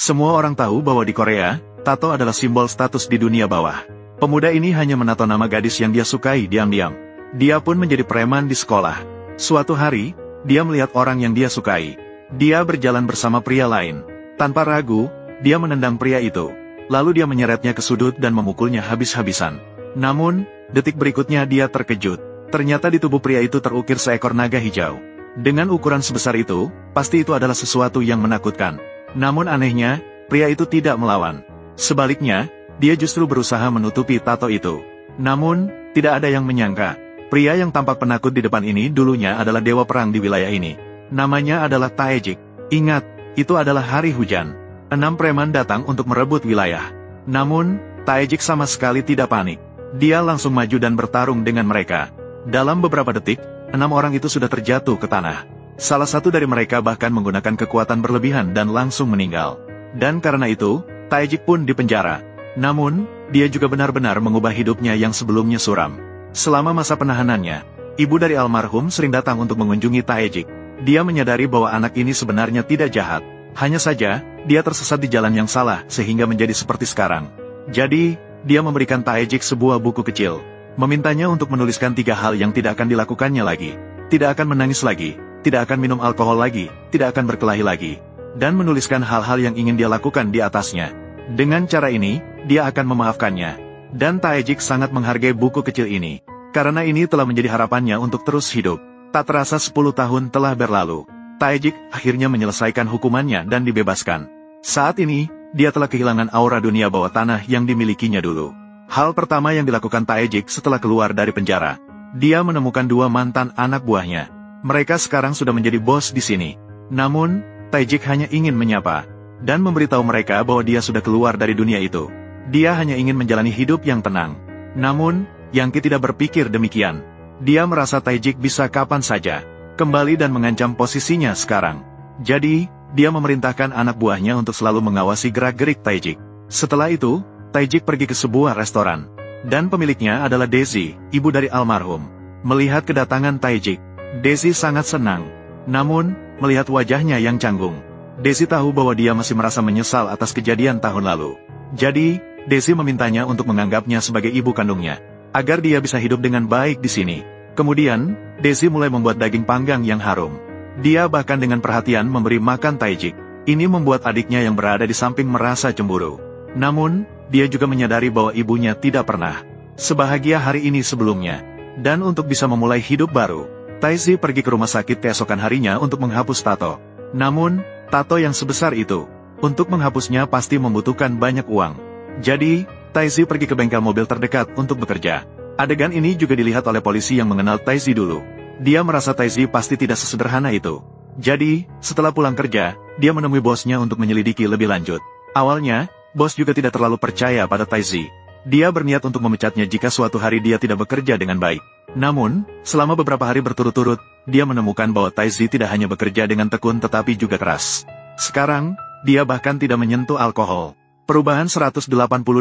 Semua orang tahu bahwa di Korea, tato adalah simbol status di dunia bawah. Pemuda ini hanya menato nama gadis yang dia sukai diam-diam. Dia pun menjadi preman di sekolah. Suatu hari, dia melihat orang yang dia sukai. Dia berjalan bersama pria lain. Tanpa ragu, dia menendang pria itu. Lalu dia menyeretnya ke sudut dan memukulnya habis-habisan. Namun, detik berikutnya dia terkejut. Ternyata di tubuh pria itu terukir seekor naga hijau. Dengan ukuran sebesar itu, pasti itu adalah sesuatu yang menakutkan. Namun anehnya, pria itu tidak melawan. Sebaliknya, dia justru berusaha menutupi tato itu. Namun, tidak ada yang menyangka. Pria yang tampak penakut di depan ini dulunya adalah dewa perang di wilayah ini. Namanya adalah Taejik. Ingat, itu adalah hari hujan. 6 preman datang untuk merebut wilayah. Namun, Taejik sama sekali tidak panik. Dia langsung maju dan bertarung dengan mereka. Dalam beberapa detik, 6 orang itu sudah terjatuh ke tanah. Salah satu dari mereka bahkan menggunakan kekuatan berlebihan dan langsung meninggal. Dan karena itu, Taejik pun dipenjara. Namun, dia juga benar-benar mengubah hidupnya yang sebelumnya suram. Selama masa penahanannya, ibu dari almarhum sering datang untuk mengunjungi Taejik. Dia menyadari bahwa anak ini sebenarnya tidak jahat. Hanya saja, dia tersesat di jalan yang salah sehingga menjadi seperti sekarang. Jadi, dia memberikan Taejik sebuah buku kecil. Memintanya untuk menuliskan 3 hal yang tidak akan dilakukannya lagi. Tidak akan menangis lagi, tidak akan minum alkohol lagi, tidak akan berkelahi lagi. Dan menuliskan hal-hal yang ingin dia lakukan di atasnya. Dengan cara ini, dia akan memaafkannya. Dan Taejik sangat menghargai buku kecil ini. Karena ini telah menjadi harapannya untuk terus hidup. Tak terasa 10 tahun telah berlalu. Taejik akhirnya menyelesaikan hukumannya dan dibebaskan. Saat ini, dia telah kehilangan aura dunia bawah tanah yang dimilikinya dulu. Hal pertama yang dilakukan Taejik setelah keluar dari penjara, dia menemukan 2 mantan anak buahnya. Mereka sekarang sudah menjadi bos di sini. Namun, Taejik hanya ingin menyapa dan memberitahu mereka bahwa dia sudah keluar dari dunia itu. Dia hanya ingin menjalani hidup yang tenang. Namun, Yangki tidak berpikir demikian. Dia merasa Taejik bisa kapan saja kembali dan mengancam posisinya sekarang. Jadi, dia memerintahkan anak buahnya untuk selalu mengawasi gerak-gerik Taejik. Setelah itu, Taejik pergi ke sebuah restoran. Dan pemiliknya adalah Daisy, ibu dari almarhum. Melihat kedatangan Taejik, Daisy sangat senang. Namun, melihat wajahnya yang canggung, Daisy tahu bahwa dia masih merasa menyesal atas kejadian tahun lalu. Jadi, Daisy memintanya untuk menganggapnya sebagai ibu kandungnya, agar dia bisa hidup dengan baik di sini. Kemudian, Daisy mulai membuat daging panggang yang harum. Dia bahkan dengan perhatian memberi makan Taejik. Ini membuat adiknya yang berada di samping merasa cemburu. Namun, dia juga menyadari bahwa ibunya tidak pernah sebahagia hari ini sebelumnya. Dan untuk bisa memulai hidup baru, Taejik pergi ke rumah sakit keesokan harinya untuk menghapus tato. Namun, tato yang sebesar itu, untuk menghapusnya pasti membutuhkan banyak uang. Jadi, Taejik pergi ke bengkel mobil terdekat untuk bekerja. Adegan ini juga dilihat oleh polisi yang mengenal Taejik dulu. Dia merasa Taejik pasti tidak sesederhana itu. Jadi, setelah pulang kerja, dia menemui bosnya untuk menyelidiki lebih lanjut. Awalnya, bos juga tidak terlalu percaya pada Taejik. Dia berniat untuk memecatnya jika suatu hari dia tidak bekerja dengan baik. Namun, selama beberapa hari berturut-turut, dia menemukan bahwa Taejik tidak hanya bekerja dengan tekun tetapi juga keras. Sekarang, dia bahkan tidak menyentuh alkohol. Perubahan 180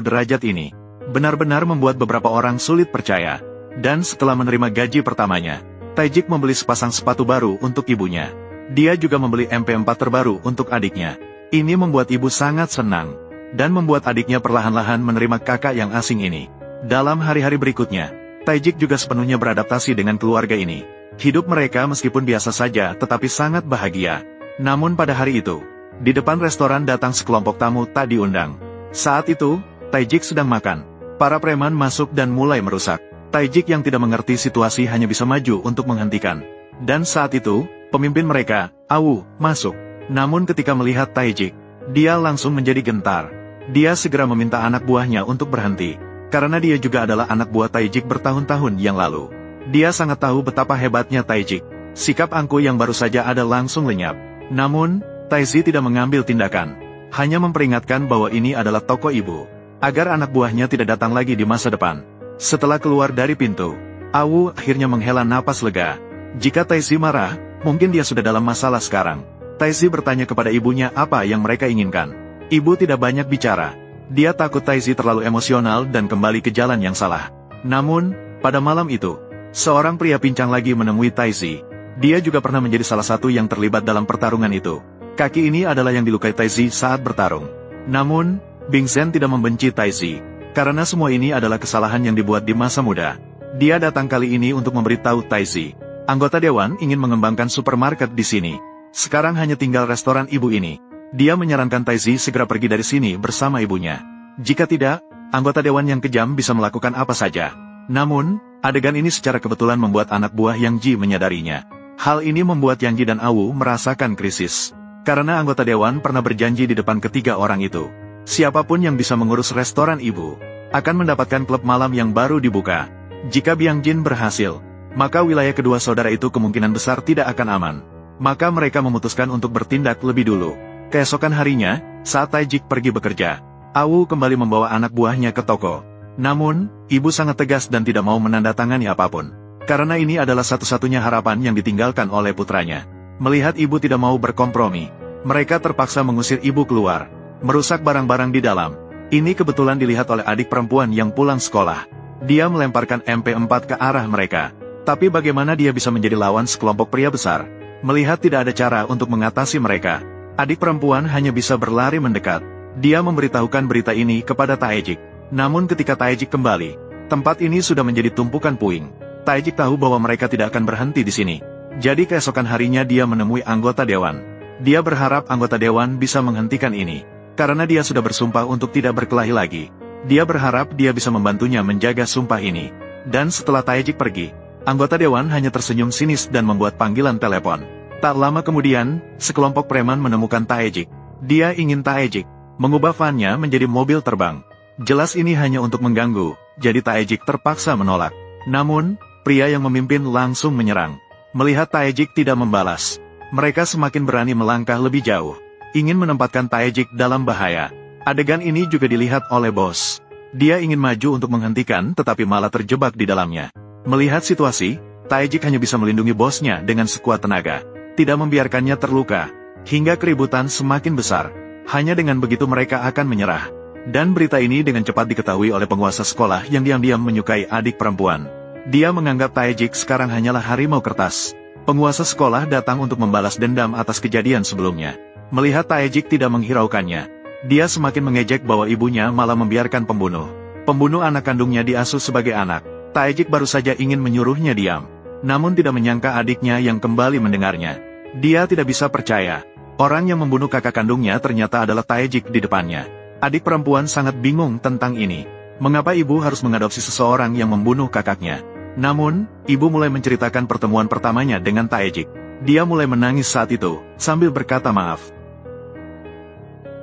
derajat ini benar-benar membuat beberapa orang sulit percaya. Dan setelah menerima gaji pertamanya, Taejik membeli sepasang sepatu baru untuk ibunya. Dia juga membeli MP4 terbaru untuk adiknya. Ini membuat ibu sangat senang, dan membuat adiknya perlahan-lahan menerima kakak yang asing ini. Dalam hari-hari berikutnya, Taejik juga sepenuhnya beradaptasi dengan keluarga ini. Hidup mereka meskipun biasa saja tetapi sangat bahagia. Namun pada hari itu, di depan restoran datang sekelompok tamu tak diundang. Saat itu, Taejik sedang makan. Para preman masuk dan mulai merusak. Taejik yang tidak mengerti situasi hanya bisa maju untuk menghentikan. Dan saat itu, pemimpin mereka, Awu, masuk. Namun ketika melihat Taejik, dia langsung menjadi gentar. Dia segera meminta anak buahnya untuk berhenti. Karena dia juga adalah anak buah Taejik bertahun-tahun yang lalu. Dia sangat tahu betapa hebatnya Taejik. Sikap angkuh yang baru saja ada langsung lenyap. Namun, Taejik tidak mengambil tindakan. Hanya memperingatkan bahwa ini adalah toko ibu, agar anak buahnya tidak datang lagi di masa depan. Setelah keluar dari pintu, Awu akhirnya menghela napas lega. Jika Taejik marah, mungkin dia sudah dalam masalah sekarang. Taejik bertanya kepada ibunya apa yang mereka inginkan. Ibu tidak banyak bicara. Dia takut Taejik terlalu emosional dan kembali ke jalan yang salah. Namun, pada malam itu, seorang pria pincang lagi menemui Taejik. Dia juga pernah menjadi salah satu yang terlibat dalam pertarungan itu. Kaki ini adalah yang dilukai Taejik saat bertarung. Namun, Bing Zhen tidak membenci Taizi, karena semua ini adalah kesalahan yang dibuat di masa muda. Dia datang kali ini untuk memberitahu Taizi, anggota dewan ingin mengembangkan supermarket di sini. Sekarang hanya tinggal restoran ibu ini. Dia menyarankan Taizi segera pergi dari sini bersama ibunya. Jika tidak, anggota dewan yang kejam bisa melakukan apa saja. Namun, adegan ini secara kebetulan membuat anak buah Yang Ji menyadarinya. Hal ini membuat Yang Ji dan Awu merasakan krisis. Karena anggota dewan pernah berjanji di depan ketiga orang itu, siapapun yang bisa mengurus restoran ibu, akan mendapatkan klub malam yang baru dibuka. Jika Biang Jin berhasil, maka wilayah kedua saudara itu kemungkinan besar tidak akan aman. Maka mereka memutuskan untuk bertindak lebih dulu. Keesokan harinya, saat Taijik pergi bekerja, Awu kembali membawa anak buahnya ke toko. Namun, ibu sangat tegas dan tidak mau menandatangani apapun. Karena ini adalah satu-satunya harapan yang ditinggalkan oleh putranya. Melihat ibu tidak mau berkompromi, mereka terpaksa mengusir ibu keluar, merusak barang-barang di dalam. Ini kebetulan dilihat oleh adik perempuan yang pulang sekolah. Dia melemparkan MP4 ke arah mereka. Tapi bagaimana dia bisa menjadi lawan sekelompok pria besar? Melihat tidak ada cara untuk mengatasi mereka, adik perempuan hanya bisa berlari mendekat. Dia memberitahukan berita ini kepada Taejik. Namun ketika Taejik kembali, tempat ini sudah menjadi tumpukan puing. Taejik tahu bahwa mereka tidak akan berhenti di sini. Jadi keesokan harinya dia menemui anggota dewan. Dia berharap anggota dewan bisa menghentikan ini, karena dia sudah bersumpah untuk tidak berkelahi lagi. Dia berharap dia bisa membantunya menjaga sumpah ini. Dan setelah Taejik pergi, anggota dewan hanya tersenyum sinis dan membuat panggilan telepon. Tak lama kemudian, sekelompok preman menemukan Taejik. Dia ingin Taejik mengubah van-nya menjadi mobil terbang. Jelas ini hanya untuk mengganggu, jadi Taejik terpaksa menolak. Namun, pria yang memimpin langsung menyerang. Melihat Taejik tidak membalas, mereka semakin berani melangkah lebih jauh, ingin menempatkan Taejik dalam bahaya. Adegan ini juga dilihat oleh bos. Dia ingin maju untuk menghentikan tetapi malah terjebak di dalamnya. Melihat situasi, Taejik hanya bisa melindungi bosnya dengan sekuat tenaga, tidak membiarkannya terluka, hingga keributan semakin besar. Hanya dengan begitu mereka akan menyerah. Dan berita ini dengan cepat diketahui oleh penguasa sekolah yang diam-diam menyukai adik perempuan. Dia menganggap Taejik sekarang hanyalah harimau kertas. Penguasa sekolah datang untuk membalas dendam atas kejadian sebelumnya. Melihat Taejik tidak menghiraukannya, dia semakin mengejek bahwa ibunya malah membiarkan pembunuh anak kandungnya diasuh sebagai anak. Taejik baru saja ingin menyuruhnya diam, namun tidak menyangka adiknya yang kembali mendengarnya. Dia tidak bisa percaya, orang yang membunuh kakak kandungnya ternyata adalah Taejik di depannya. Adik perempuan sangat bingung tentang ini. Mengapa ibu harus mengadopsi seseorang yang membunuh kakaknya? Namun, ibu mulai menceritakan pertemuan pertamanya dengan Taejik. Dia mulai menangis saat itu, sambil berkata maaf.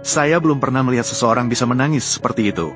Saya belum pernah melihat seseorang bisa menangis seperti itu.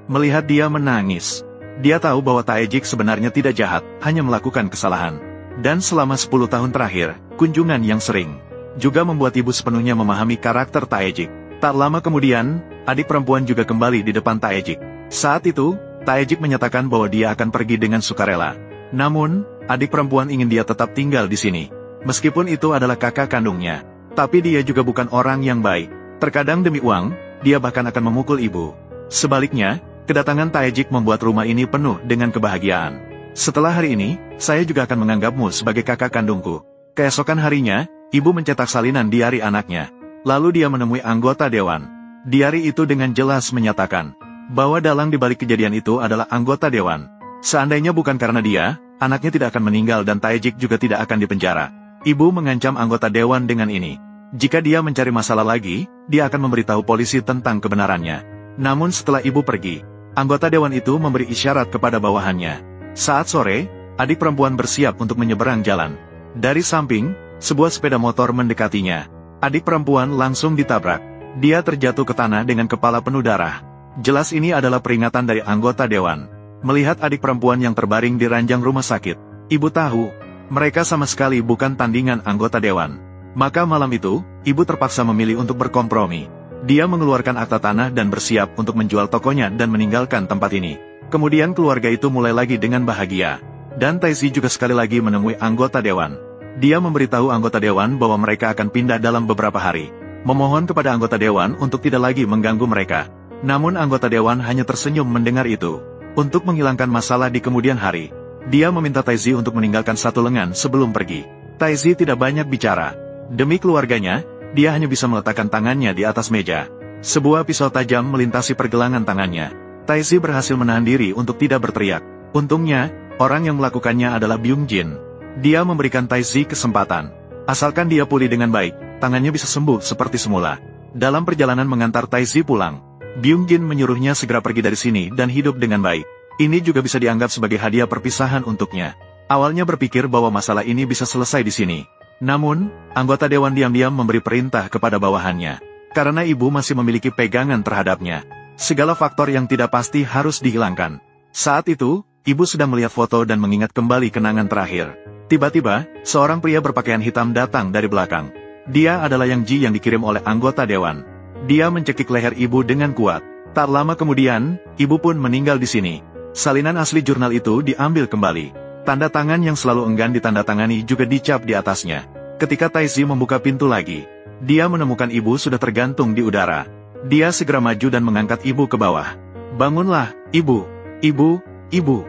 Melihat dia menangis, dia tahu bahwa Taejik sebenarnya tidak jahat, hanya melakukan kesalahan. Dan selama 10 tahun terakhir, kunjungan yang sering juga membuat ibu sepenuhnya memahami karakter Taejik. Tak lama kemudian, adik perempuan juga kembali di depan Taejik. Saat itu, Taejik menyatakan bahwa dia akan pergi dengan sukarela. Namun, adik perempuan ingin dia tetap tinggal di sini. Meskipun itu adalah kakak kandungnya. Tapi dia juga bukan orang yang baik. Terkadang demi uang, dia bahkan akan memukul ibu. Sebaliknya, kedatangan Taejik membuat rumah ini penuh dengan kebahagiaan. Setelah hari ini, saya juga akan menganggapmu sebagai kakak kandungku. Keesokan harinya, ibu mencetak salinan diari anaknya. Lalu dia menemui anggota dewan. Diari itu dengan jelas menyatakan bahwa dalang di balik kejadian itu adalah anggota dewan. Seandainya bukan karena dia, anaknya tidak akan meninggal dan Taejik juga tidak akan dipenjara. Ibu mengancam anggota dewan dengan ini. Jika dia mencari masalah lagi, dia akan memberitahu polisi tentang kebenarannya. Namun setelah ibu pergi, anggota dewan itu memberi isyarat kepada bawahannya. Saat sore, adik perempuan bersiap untuk menyeberang jalan. Dari samping, sebuah sepeda motor mendekatinya. Adik perempuan langsung ditabrak. Dia terjatuh ke tanah dengan kepala penuh darah. Jelas ini adalah peringatan dari anggota dewan. Melihat adik perempuan yang terbaring di ranjang rumah sakit, ibu tahu, mereka sama sekali bukan tandingan anggota dewan. Maka malam itu, ibu terpaksa memilih untuk berkompromi. Dia mengeluarkan akta tanah dan bersiap untuk menjual tokonya dan meninggalkan tempat ini. Kemudian keluarga itu mulai lagi dengan bahagia. Dan Taiji juga sekali lagi menemui anggota dewan. Dia memberitahu anggota dewan bahwa mereka akan pindah dalam beberapa hari. Memohon kepada anggota dewan untuk tidak lagi mengganggu mereka. Namun anggota dewan hanya tersenyum mendengar itu. Untuk menghilangkan masalah di kemudian hari, dia meminta Taiji untuk meninggalkan satu lengan sebelum pergi. Taiji tidak banyak bicara. Demi keluarganya, dia hanya bisa meletakkan tangannya di atas meja. Sebuah pisau tajam melintasi pergelangan tangannya. Taizhi berhasil menahan diri untuk tidak berteriak. Untungnya, orang yang melakukannya adalah Byung-jin. Dia memberikan Taizhi kesempatan. Asalkan dia pulih dengan baik, tangannya bisa sembuh seperti semula. Dalam perjalanan mengantar Taizhi pulang, Byung-jin menyuruhnya segera pergi dari sini dan hidup dengan baik. Ini juga bisa dianggap sebagai hadiah perpisahan untuknya. Awalnya berpikir bahwa masalah ini bisa selesai di sini. Namun, anggota dewan diam-diam memberi perintah kepada bawahannya. Karena ibu masih memiliki pegangan terhadapnya. Segala faktor yang tidak pasti harus dihilangkan. Saat itu, ibu sedang melihat foto dan mengingat kembali kenangan terakhir. Tiba-tiba, seorang pria berpakaian hitam datang dari belakang. Dia adalah Yang Ji yang dikirim oleh anggota dewan. Dia mencekik leher ibu dengan kuat. Tak lama kemudian, ibu pun meninggal di sini. Salinan asli jurnal itu diambil kembali. Tanda tangan yang selalu enggan ditandatangani juga dicap di atasnya. Ketika Taizhi membuka pintu lagi, dia menemukan ibu sudah tergantung di udara. Dia segera maju dan mengangkat ibu ke bawah. "Bangunlah, ibu, ibu, ibu."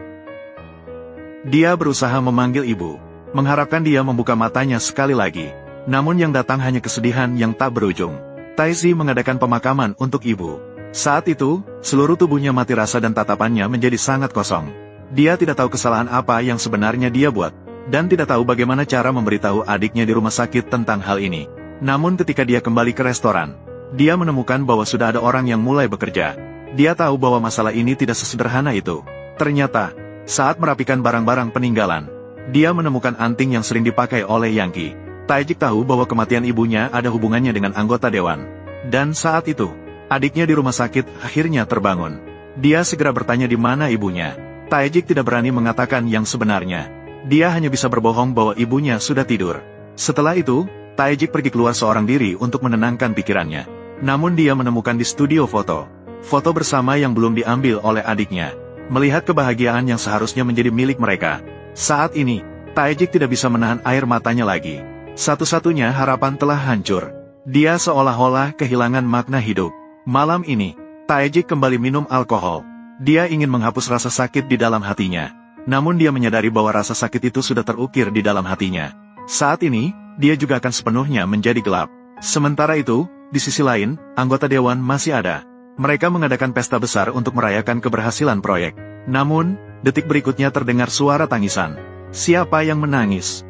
Dia berusaha memanggil ibu, mengharapkan dia membuka matanya sekali lagi. Namun yang datang hanya kesedihan yang tak berujung. Taizhi mengadakan pemakaman untuk ibu. Saat itu, seluruh tubuhnya mati rasa dan tatapannya menjadi sangat kosong. Dia tidak tahu kesalahan apa yang sebenarnya dia buat, dan tidak tahu bagaimana cara memberitahu adiknya di rumah sakit tentang hal ini. Namun ketika dia kembali ke restoran, dia menemukan bahwa sudah ada orang yang mulai bekerja. Dia tahu bahwa masalah ini tidak sesederhana itu. Ternyata, saat merapikan barang-barang peninggalan, dia menemukan anting yang sering dipakai oleh Yang Qi. Taijik tahu bahwa kematian ibunya ada hubungannya dengan anggota dewan. Dan saat itu, adiknya di rumah sakit akhirnya terbangun. Dia segera bertanya di mana ibunya. Taijik tidak berani mengatakan yang sebenarnya. Dia hanya bisa berbohong bahwa ibunya sudah tidur. Setelah itu, Taijik pergi keluar seorang diri untuk menenangkan pikirannya. Namun dia menemukan di studio foto bersama yang belum diambil oleh adiknya. Melihat kebahagiaan yang seharusnya menjadi milik mereka. Saat ini, Taijik tidak bisa menahan air matanya lagi. Satu-satunya harapan telah hancur. Dia seolah-olah kehilangan makna hidup. Malam ini, Taijik kembali minum alkohol. Dia ingin menghapus rasa sakit di dalam hatinya. Namun dia menyadari bahwa rasa sakit itu sudah terukir di dalam hatinya. Saat ini, dia juga akan sepenuhnya menjadi gelap. Sementara itu, di sisi lain, anggota dewan masih ada. Mereka mengadakan pesta besar untuk merayakan keberhasilan proyek. Namun, detik berikutnya terdengar suara tangisan. Siapa yang menangis?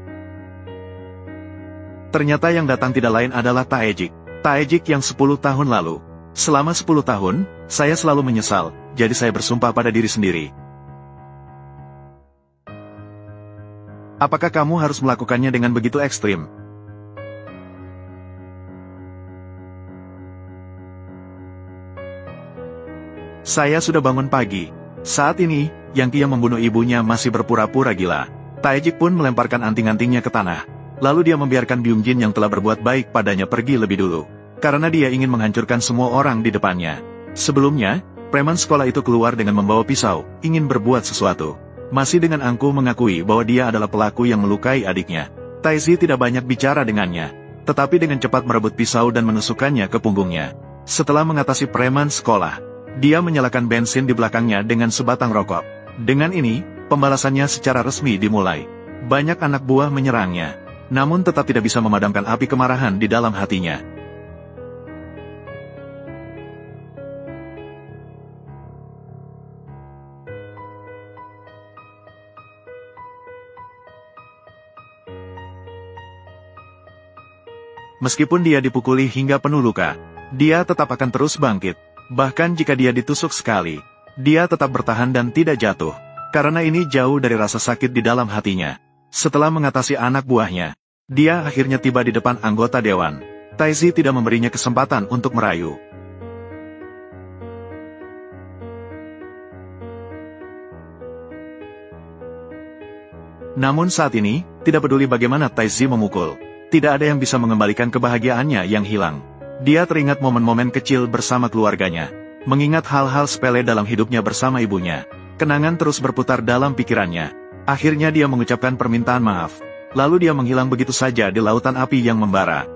Ternyata yang datang tidak lain adalah Taijik. Taijik yang 10 tahun lalu. Selama 10 tahun, saya selalu menyesal, jadi saya bersumpah pada diri sendiri. Apakah kamu harus melakukannya dengan begitu ekstrim? Saya sudah bangun pagi. Saat ini, Yang Qi yang membunuh ibunya masih berpura-pura gila. Taijik pun melemparkan anting-antingnya ke tanah. Lalu dia membiarkan Byung-jin yang telah berbuat baik padanya pergi lebih dulu. Karena dia ingin menghancurkan semua orang di depannya. Sebelumnya, preman sekolah itu keluar dengan membawa pisau, ingin berbuat sesuatu. Masih dengan angkuh mengakui bahwa dia adalah pelaku yang melukai adiknya. Taizhi tidak banyak bicara dengannya, tetapi dengan cepat merebut pisau dan menusukkannya ke punggungnya. Setelah mengatasi preman sekolah, dia menyalakan bensin di belakangnya dengan sebatang rokok. Dengan ini, pembalasannya secara resmi dimulai. Banyak anak buah menyerangnya. Namun tetap tidak bisa memadamkan api kemarahan di dalam hatinya. Meskipun dia dipukuli hingga penuh luka, dia tetap akan terus bangkit. Bahkan jika dia ditusuk sekali, dia tetap bertahan dan tidak jatuh. Karena ini jauh dari rasa sakit di dalam hatinya. Setelah mengatasi anak buahnya, dia akhirnya tiba di depan anggota dewan. Taizhi tidak memberinya kesempatan untuk merayu. Namun saat ini, tidak peduli bagaimana Taizhi memukul, tidak ada yang bisa mengembalikan kebahagiaannya yang hilang. Dia teringat momen-momen kecil bersama keluarganya, mengingat hal-hal sepele dalam hidupnya bersama ibunya. Kenangan terus berputar dalam pikirannya. Akhirnya dia mengucapkan permintaan maaf. Lalu dia menghilang begitu saja di lautan api yang membara.